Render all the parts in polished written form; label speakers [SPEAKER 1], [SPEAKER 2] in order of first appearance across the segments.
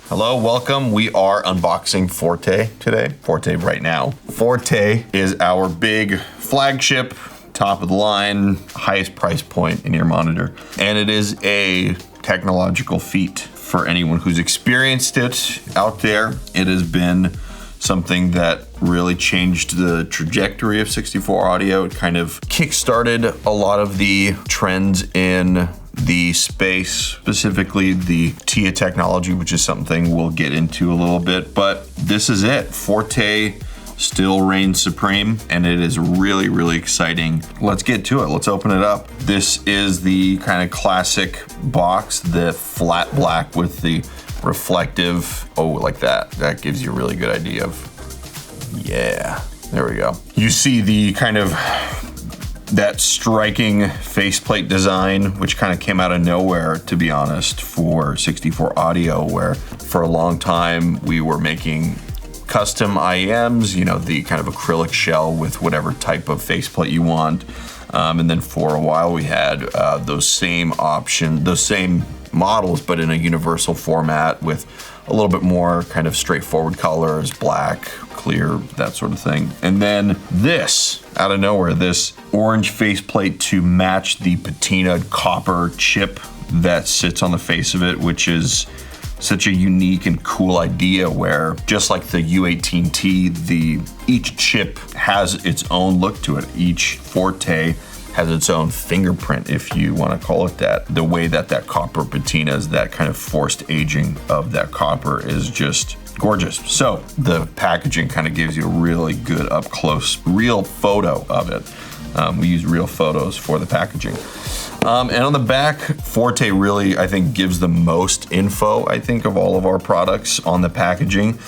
[SPEAKER 1] Hello, welcome. We are unboxing Fourte today. Fourte right now. Fourte is our big flagship, top of the line, highest price point in ear monitor. And it is a technological feat for anyone who's experienced it out there. It has been something that really changed the trajectory of 64 audio. It kind of kickstarted a lot of the trends in the space, specifically the TIA technology, which is something we'll get into a little bit, but this is it. Fourte still reigns supreme, and it is really, really exciting. Let's get to it. Let's open it up. This is the kind of classic box, the flat black with the reflective, like that. That gives you a really good idea of, yeah, there we go. You see the kind of that striking faceplate design, which kind of came out of nowhere, to be honest, for 64 audio, where for a long time we were making custom IEMs, you know, the kind of acrylic shell with whatever type of faceplate you want. And then for a while we had those same models, but in a universal format with a little bit more kind of straightforward colors, black, clear, that sort of thing. And then this, out of nowhere, this orange faceplate to match the patina copper chip that sits on the face of it, which is such a unique and cool idea where, just like the U18T, each chip has its own look to it. Each Forte has its own fingerprint, if you want to call it that. The way that copper patina is, that kind of forced aging of that copper is just gorgeous. So the packaging kind of gives you a really good up close, real photo of it. We use real photos for the packaging. And on the back, Fourte really, I think, gives the most info, I think, of all of our products on the packaging,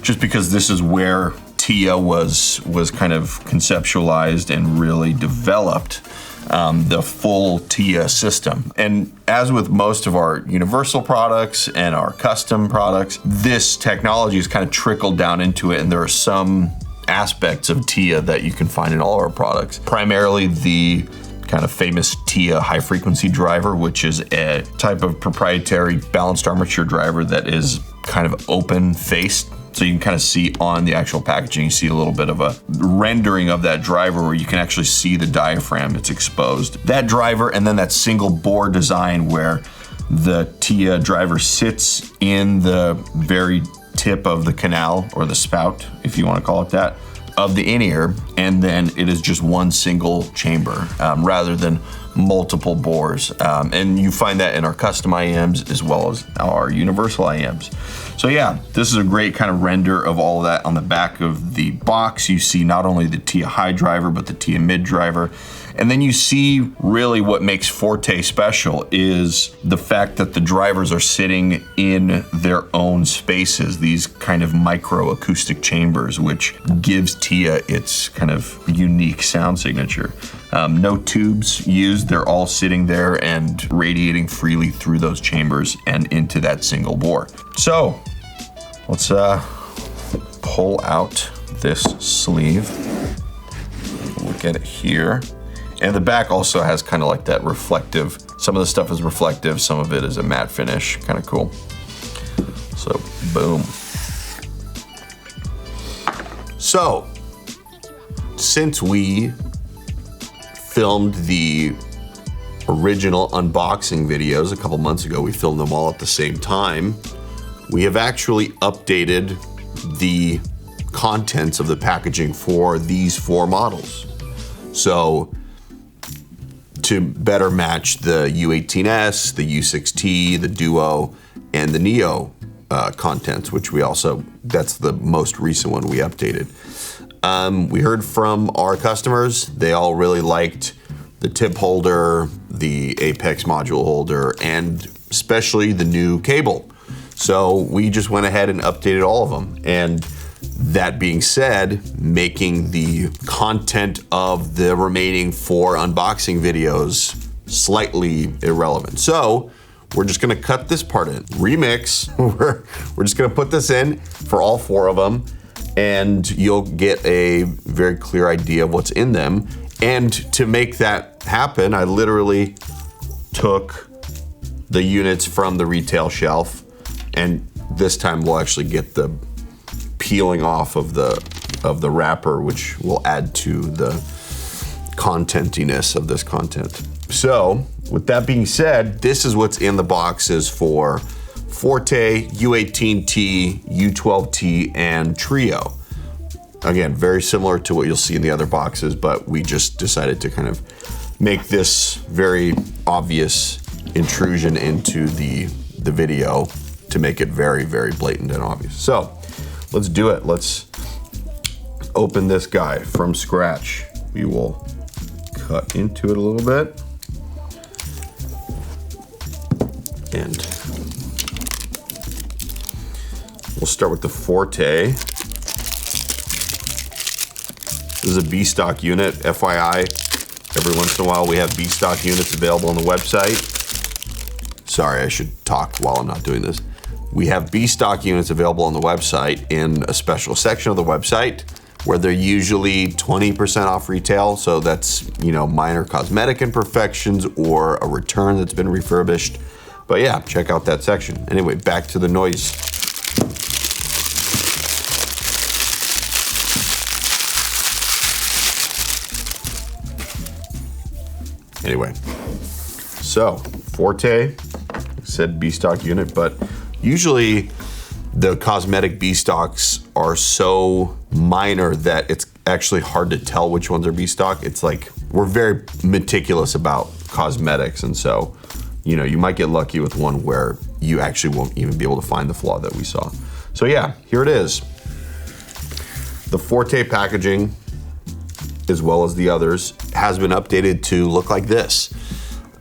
[SPEAKER 1] just because this is where TIA was kind of conceptualized and really developed, the full TIA system. And as with most of our universal products and our custom products, this technology has kind of trickled down into it, and there are some aspects of TIA that you can find in all our products. Primarily the kind of famous TIA high frequency driver, which is a type of proprietary balanced armature driver that is kind of open faced. So you can kind of see on the actual packaging, you see a little bit of a rendering of that driver where you can actually see the diaphragm, it's exposed. That driver, and then that single bore design where the TIA driver sits in the very tip of the canal, or the spout, if you want to call it that, of the in-ear, and then it is just one single chamber rather than multiple bores. And you find that in our custom IEMs as well as our universal IEMs. So yeah, this is a great kind of render of all of that. On the back of the box, you see not only the TIA high driver, but the TIA mid driver. And then you see really what makes Fourte special is the fact that the drivers are sitting in their own spaces, these kind of micro acoustic chambers, which gives TIA its kind of unique sound signature. No tubes used, they're all sitting there and radiating freely through those chambers and into that single bore. So let's pull out this sleeve. Look at it here. And the back also has kind of like that reflective, some of the stuff is reflective, some of it is a matte finish, kind of cool. So, boom. So, since we filmed the original unboxing videos a couple months ago, we filmed them all at the same time, we have actually updated the contents of the packaging for these 4 models. So, to better match the U18S, the U6T, the Duo, and the Neo contents, which that's the most recent one we updated. We heard from our customers. They all really liked the tip holder, the Apex module holder, and especially the new cable. So we just went ahead and updated all of them. And that being said, making the content of the remaining 4 unboxing videos slightly irrelevant. So we're just gonna cut this part in. Remix, we're just gonna put this in for all 4 of them, and you'll get a very clear idea of what's in them. And to make that happen, I literally took the units from the retail shelf and this time we'll actually get the peeling off of the wrapper, which will add to the contentiness of this content. So with that being said, this is what's in the boxes for Forte, U18T, U12T, and Trio. Again, very similar to what you'll see in the other boxes, but we just decided to kind of make this very obvious intrusion into the video to make it very, very blatant and obvious. So let's do it. Let's open this guy from scratch. We will cut into it a little bit. And we'll start with the Forte. This is a B-stock unit, FYI. Every once in a while we have B-stock units available on the website. Sorry, I should talk while I'm not doing this. We have B-stock units available on the website in a special section of the website where they're usually 20% off retail. So that's, you know, minor cosmetic imperfections or a return that's been refurbished. But yeah, check out that section. Anyway, back to the noise. Anyway, so Forte, said B-stock unit, but usually the cosmetic B-stocks are so minor that it's actually hard to tell which ones are B-stock. It's like, we're very meticulous about cosmetics, and so, you know, you might get lucky with one where you actually won't even be able to find the flaw that we saw. So yeah, here it is. The Forte packaging, as well as the others, has been updated to look like this.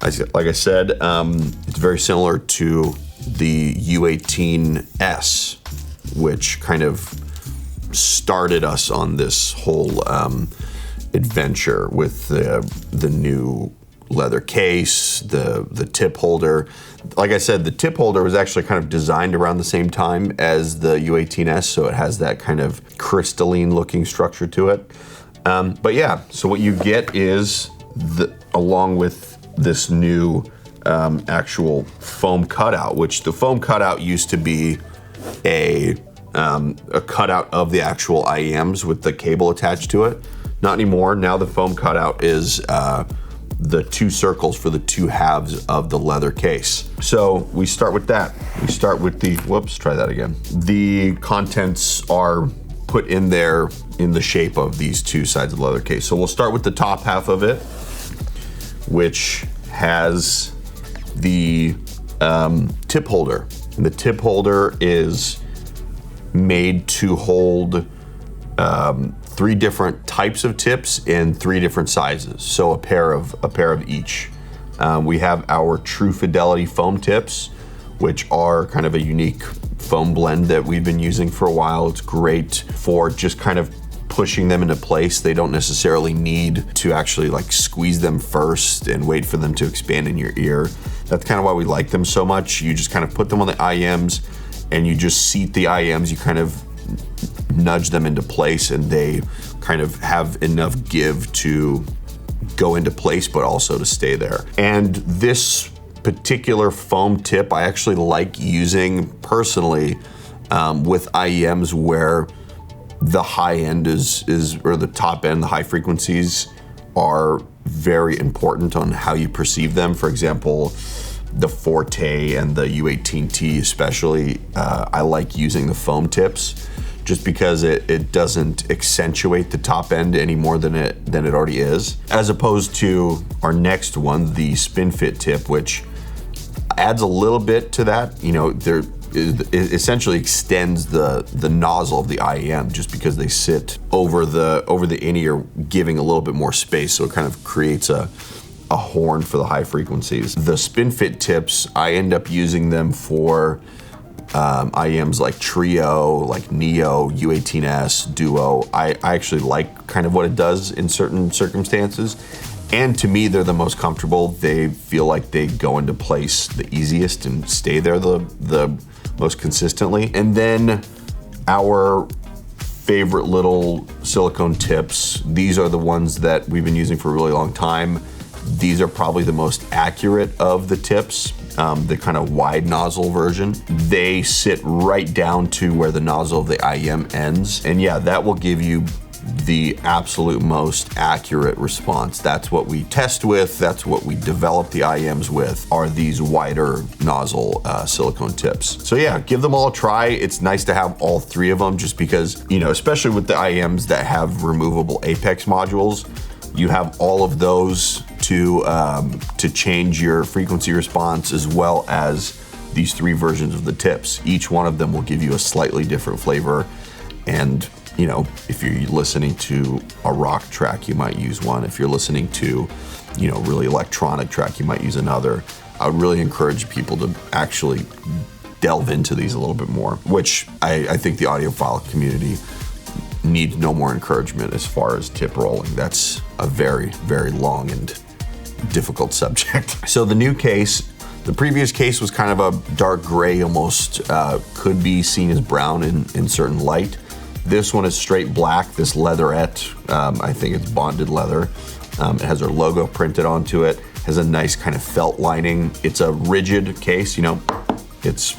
[SPEAKER 1] Like I said, it's very similar to the U18S, which kind of started us on this whole adventure with the new leather case, the tip holder. Like I said, the tip holder was actually kind of designed around the same time as the U18S, so it has that kind of crystalline looking structure to it. But yeah, so what you get is, along with this new actual foam cutout, which the foam cutout used to be a cutout of the actual IEMs with the cable attached to it. Not anymore. Now the foam cutout is the two circles for the two halves of the leather case. So we start with that. We start with the, whoops, try that again. The contents are put in there in the shape of these two sides of the leather case. So we'll start with the top half of it, which has the tip holder. And the tip holder is made to hold 3 different types of tips in 3 different sizes. So a pair of each. We have our True Fidelity foam tips, which are kind of a unique foam blend that we've been using for a while. It's great for just kind of pushing them into place. They don't necessarily need to actually like squeeze them first and wait for them to expand in your ear. That's kind of why we like them so much. You just kind of put them on the IEMs and you just seat the IEMs. You kind of nudge them into place and they kind of have enough give to go into place, but also to stay there. And this particular foam tip I actually like using personally with IEMs where the high end is or the top end, the high frequencies are very important on how you perceive them. For example, the Forte and the U18T especially, I like using the foam tips just because it doesn't accentuate the top end any more than it already is. As opposed to our next one, the SpinFit tip, which adds a little bit to that. You know, it essentially extends the nozzle of the IEM just because they sit over the in-ear, giving a little bit more space, so it kind of creates a horn for the high frequencies. The SpinFit tips, I end up using them for IEMs like Trio, like Neo, U18S, Duo. I actually like kind of what it does in certain circumstances. And to me, they're the most comfortable. They feel like they go into place the easiest and stay there the most consistently. And then our favorite little silicone tips. These are the ones that we've been using for a really long time. These are probably the most accurate of the tips, the kind of wide nozzle version. They sit right down to where the nozzle of the IEM ends. And yeah, that will give you the absolute most accurate response. That's what we test with, that's what we develop the IEMs with, are these wider nozzle silicone tips. So yeah, give them all a try. It's nice to have all three of them just because, you know, especially with the IEMs that have removable apex modules, you have all of those to change your frequency response, as well as these three versions of the tips. Each one of them will give you a slightly different flavor. And you know, if you're listening to a rock track, you might use one. If you're listening to, you know, really electronic track, you might use another. I would really encourage people to actually delve into these a little bit more, which I think the audiophile community needs no more encouragement as far as tip rolling. That's a very, very long and difficult subject. So the new case, the previous case was kind of a dark gray, almost could be seen as brown in certain light. This one is straight black, this leatherette, I think it's bonded leather. It has our logo printed onto it, has a nice kind of felt lining. It's a rigid case, you know, it's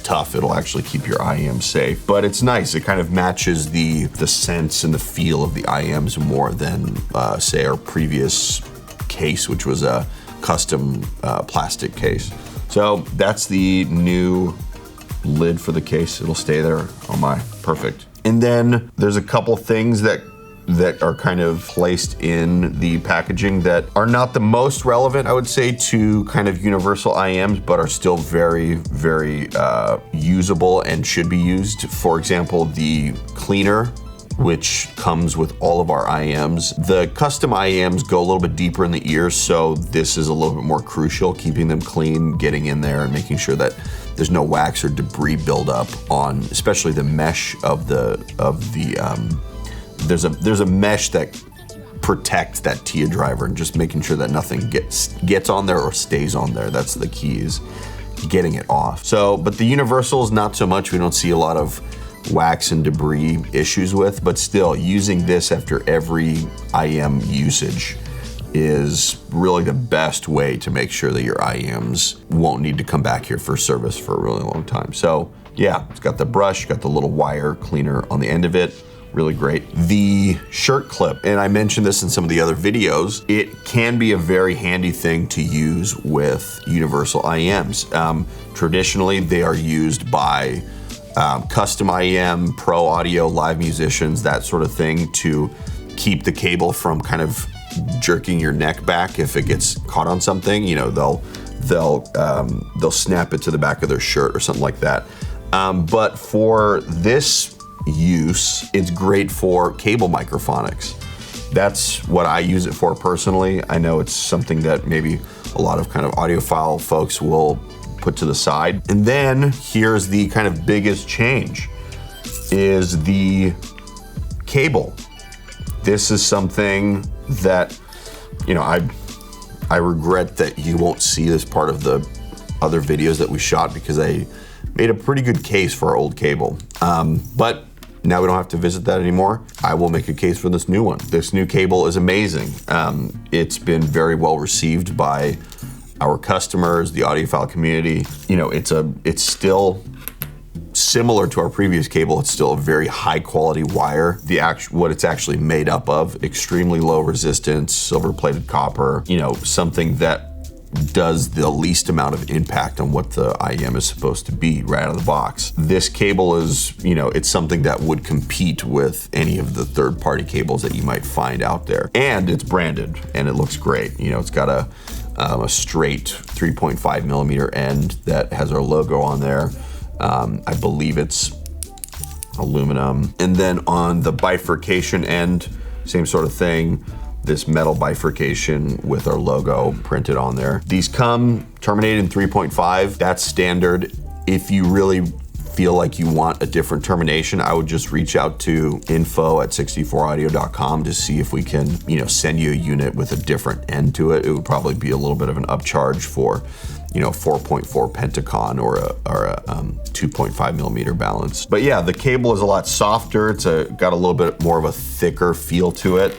[SPEAKER 1] tough. It'll actually keep your IEM safe, but it's nice. It kind of matches the sense and the feel of the IEMs more than say our previous case, which was a custom plastic case. So that's the new lid for the case. It'll stay there. Oh my, perfect. And then there's a couple things that are kind of placed in the packaging that are not the most relevant, I would say, to kind of universal IEMs, but are still very, very usable and should be used. For example, the cleaner, which comes with all of our IEMs. The custom IEMs go a little bit deeper in the ear, so this is a little bit more crucial, keeping them clean, getting in there and making sure that there's no wax or debris buildup on, especially the mesh of the there's a mesh that protects that TIA driver, and just making sure that nothing gets on there or stays on there. That's the key, is getting it off. So, but the universals, not so much. We don't see a lot of wax and debris issues with, but still, using this after every IEM usage is really the best way to make sure that your IEMs won't need to come back here for service for a really long time. So yeah, it's got the brush, got the little wire cleaner on the end of it. Really great. The shirt clip, and I mentioned this in some of the other videos, it can be a very handy thing to use with universal IEMs. Traditionally, they are used by custom IEM, pro audio, live musicians, that sort of thing, to keep the cable from kind of jerking your neck back if it gets caught on something. You know, they'll snap it to the back of their shirt or something like that. But for this use, it's great for cable microphonics. That's what I use it for personally. I know it's something that maybe a lot of kind of audiophile folks will put to the side. And then here's the kind of biggest change, is the cable. This is something that, you know, I regret that you won't see this part of the other videos that we shot, because I made a pretty good case for our old cable. But now we don't have to visit that anymore. I will make a case for this new one. This new cable is amazing. It's been very well received by our customers, the audiophile community. You know, it's still similar to our previous cable. It's still a very high quality wire. What it's actually made up of, extremely low resistance, silver plated copper, you know, something that does the least amount of impact on what the IEM is supposed to be right out of the box. This cable is, you know, it's something that would compete with any of the third-party cables that you might find out there. And it's branded, and it looks great. You know, it's got a straight 3.5 millimeter end that has our logo on there. I believe it's aluminum. And then on the bifurcation end, same sort of thing. This metal bifurcation with our logo printed on there. These come terminated in 3.5. That's standard. If you really feel like you want a different termination, I would just reach out to info@64audio.com to see if we can, you know, send you a unit with a different end to it. It would probably be a little bit of an upcharge for, you know, 4.4 Pentacon or a 2.5 millimeter balance. But yeah, the cable is a lot softer. It's got a little bit more of a thicker feel to it.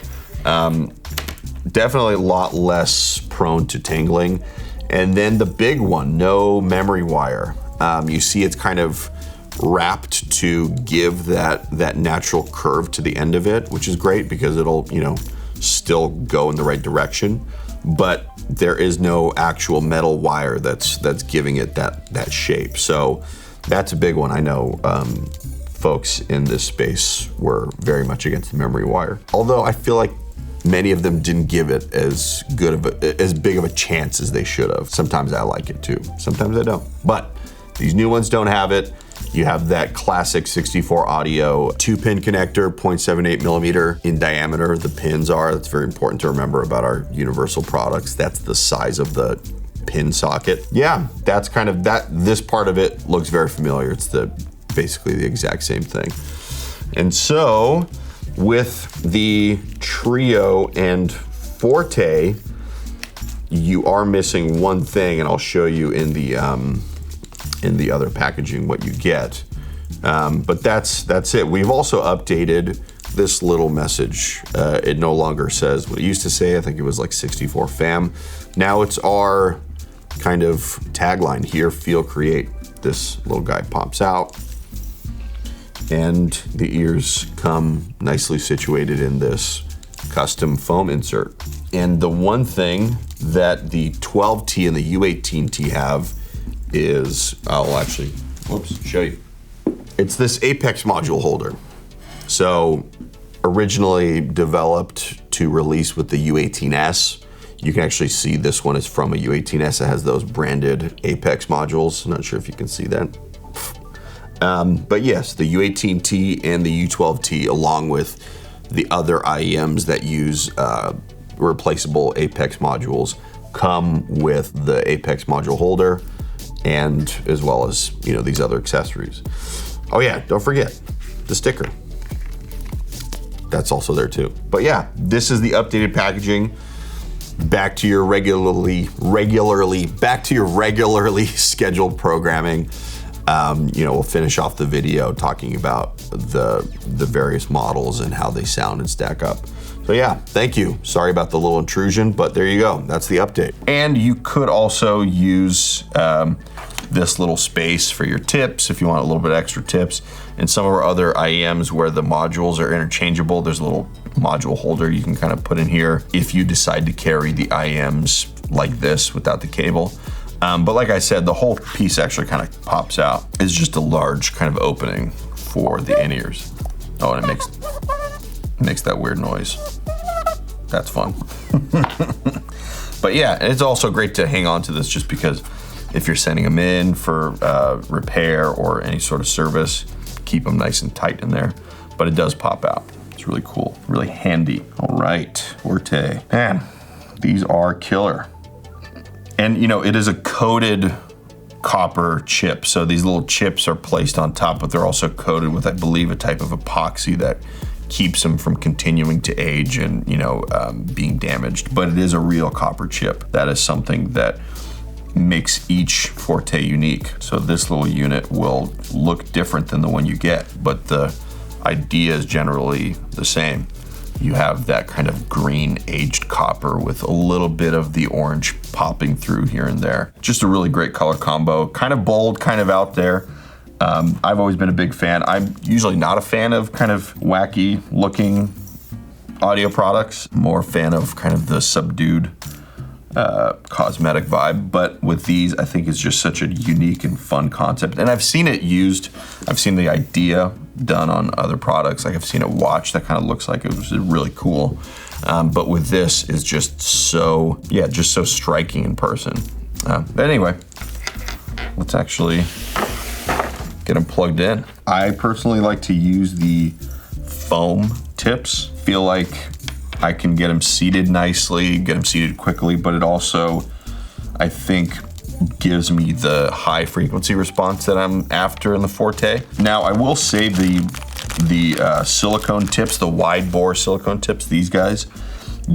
[SPEAKER 1] definitely a lot less prone to tingling. And then the big one, no memory wire. You see it's kind of wrapped to give that natural curve to the end of it, which is great because it'll, you know, still go in the right direction. But there is no actual metal wire that's giving it that shape. So that's a big one. I know folks in this space were very much against the memory wire. Although I feel like many of them didn't give it as big of a chance as they should have. Sometimes I like it too, sometimes I don't. But these new ones don't have it. You have that classic 64 audio 2-pin connector, 0.78 millimeter in diameter. The pins are, that's very important to remember about our universal products. That's the size of the pin socket. Yeah, that's kind of that. This part of it looks very familiar. It's basically the exact same thing. And so with the Trio and Forte, you are missing one thing, and I'll show you in the other packaging what you get. But that's it. We've also updated this little message. It no longer says what it used to say. I think it was like 64 fam. Now it's our kind of tagline here, feel, create. This little guy pops out, and the ears come nicely situated in this custom foam insert. And the one thing that the 12T and the U18T have is, I'll actually, show you. It's this Apex module holder. So originally developed to release with the U18S. You can actually see this one is from a U18S. It has those branded Apex modules. I'm not sure if you can see that. But yes, the U18T and the U12T, along with the other IEMs that use replaceable Apex modules, come with the Apex module holder, and as well as, you know, these other accessories. Oh yeah, don't forget the sticker. That's also there too. But yeah, this is the updated packaging. Back to your regularly scheduled programming. You know, we'll finish off the video talking about the various models and how they sound and stack up. So yeah, thank you. Sorry about the little intrusion, but there you go. That's the update. And you could also use this little space for your tips if you want a little bit extra tips. And some of our other IEMs where the modules are interchangeable, there's a little module holder you can kind of put in here if you decide to carry the IEMs like this without the cable. But like I said, the whole piece actually kind of pops out. It's just a large kind of opening for the in-ears. Oh, and it makes that weird noise. That's fun. But yeah, it's also great to hang on to this just because if you're sending them in for repair or any sort of service, keep them nice and tight in there. But it does pop out. It's really cool, really handy. All right, Forte. Man, these are killer. And you know, it is a coated copper chip. So these little chips are placed on top, but they're also coated with, I believe, a type of epoxy that keeps them from continuing to age and, you know, being damaged. But it is a real copper chip. That is something that makes each Forte unique. So this little unit will look different than the one you get, but the idea is generally the same. You have that kind of green aged copper with a little bit of the orange popping through here and there. Just a really great color combo, kind of bold, kind of out there. I've always been a big fan. I'm usually not a fan of kind of wacky looking audio products, more a fan of kind of the subdued cosmetic vibe, but with these, I think it's just such a unique and fun concept. And I've seen it used, I've seen the idea done on other products. Like I've seen a watch that kind of looks like it was really cool. But with this, is just so, yeah, just so striking in person. But anyway, let's actually get them plugged in. I personally like to use the foam tips. Feel like I can get them seated nicely, get them seated quickly, but it also, I think, gives me the high frequency response that I'm after in the Forte. Now, I will say the silicone tips, the wide bore silicone tips, these guys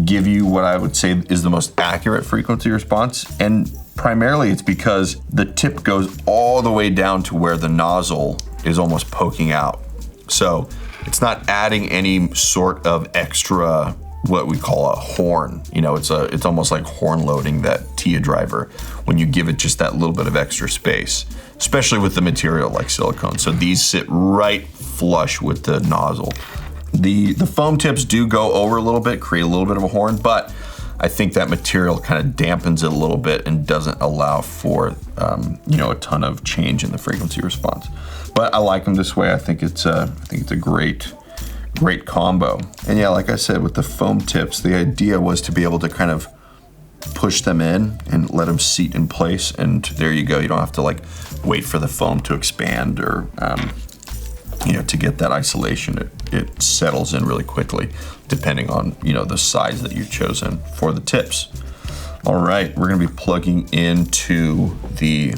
[SPEAKER 1] give you what I would say is the most accurate frequency response. And primarily it's because the tip goes all the way down to where the nozzle is almost poking out. So it's not adding any sort of extra what we call a horn. You know, it's almost like horn loading, that TIA driver, when you give it just that little bit of extra space, especially with the material like silicone. So these sit right flush with the nozzle. The foam tips do go over a little bit, create a little bit of a horn, but I think that material kind of dampens it a little bit and doesn't allow for you know, a ton of change in the frequency response. But I like them this way. I think it's a great combo. And yeah, like I said, with the foam tips, the idea was to be able to kind of push them in and let them seat in place, and there you go. You don't have to like wait for the foam to expand or you know, to get that isolation. It settles in really quickly, depending on, you know, the size that you've chosen for the tips. All right, we're gonna be plugging into the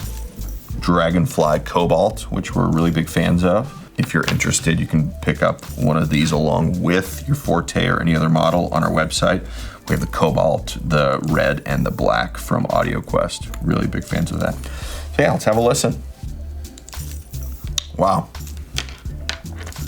[SPEAKER 1] Dragonfly Cobalt, which we're really big fans of. If you're interested, you can pick up one of these along with your Forte or any other model on our website. We have the Cobalt, the red, and the black from AudioQuest. Really big fans of that. So yeah, let's have a listen. Wow.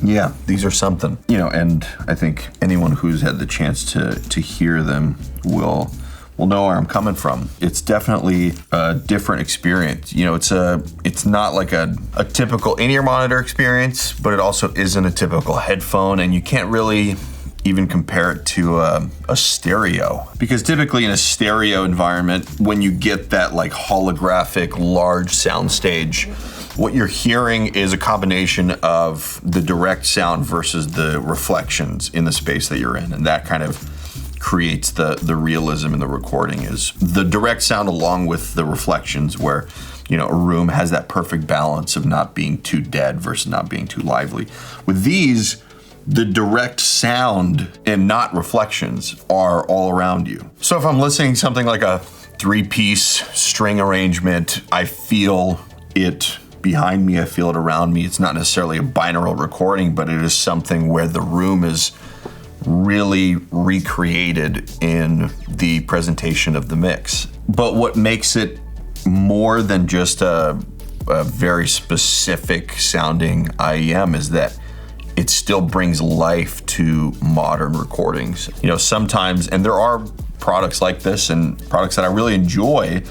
[SPEAKER 1] Yeah, these are something. You know, and I think anyone who's had the chance to hear them will know where I'm coming from. It's definitely a different experience. You know, it's not like a typical in-ear monitor experience, but it also isn't a typical headphone, and you can't really even compare it to a stereo. Because typically in a stereo environment, when you get that like holographic large soundstage, what you're hearing is a combination of the direct sound versus the reflections in the space that you're in, and that kind of creates the realism in the recording, is the direct sound along with the reflections, where, you know, a room has that perfect balance of not being too dead versus not being too lively. With these, the direct sound and not reflections are all around you. So if I'm listening to something like a 3-piece string arrangement, I feel it behind me, I feel it around me. It's not necessarily a binaural recording, but it is something where the room is really recreated in the presentation of the mix. But what makes it more than just a very specific sounding IEM is that it still brings life to modern recordings. You know, sometimes, and there are products like this and products that I really enjoy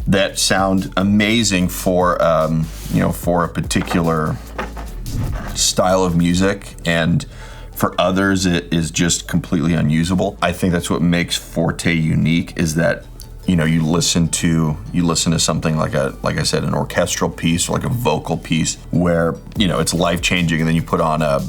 [SPEAKER 1] that sound amazing for, you know, for a particular style of music, and for others it is just completely unusable. I think that's what makes Forte unique, is that, you know, you listen to something like I said, an orchestral piece or like a vocal piece where, you know, it's life-changing, and then you put on a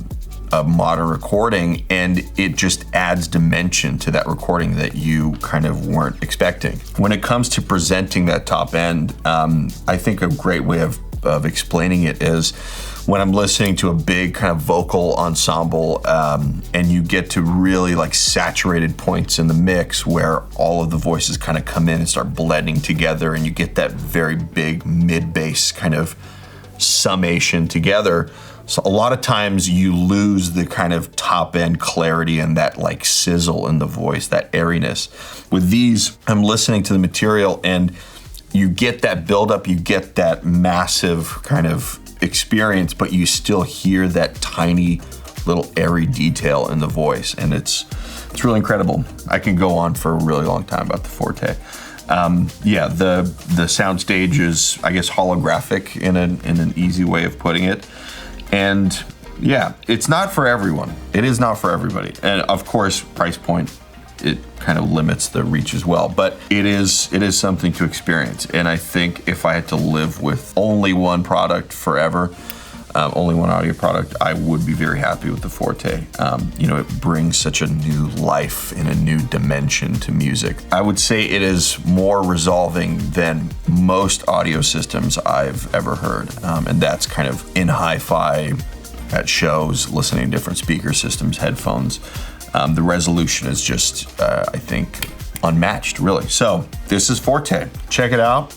[SPEAKER 1] modern recording and it just adds dimension to that recording that you kind of weren't expecting. When it comes to presenting that top end, I think a great way of explaining it is when I'm listening to a big kind of vocal ensemble, and you get to really like saturated points in the mix where all of the voices kind of come in and start blending together, and you get that very big mid-bass kind of summation together. So a lot of times you lose the kind of top end clarity and that like sizzle in the voice, that airiness. With these, I'm listening to the material and you get that buildup, you get that massive kind of experience, but you still hear that tiny little airy detail in the voice, and it's really incredible. I can go on for a really long time about the Forte. Yeah, the Soundstage is, I guess, holographic in an easy way of putting it. And yeah, it's not for everyone. It is not for everybody. And of course, price point, it kind of limits the reach as well, but it is something to experience. And I think if I had to live with only one product forever, only one audio product, I would be very happy with the Forte. You know, it brings such a new life and a new dimension to music. I would say it is more resolving than most audio systems I've ever heard. And that's kind of in hi-fi, at shows, listening to different speaker systems, headphones. The resolution is just, I think, unmatched, really. So this is Forte. Check it out.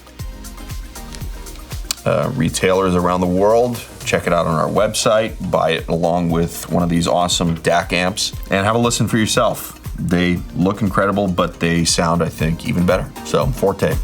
[SPEAKER 1] Retailers around the world, check it out on our website, buy it along with one of these awesome DAC amps, and have a listen for yourself. They look incredible, but they sound, I think, even better. So Forte.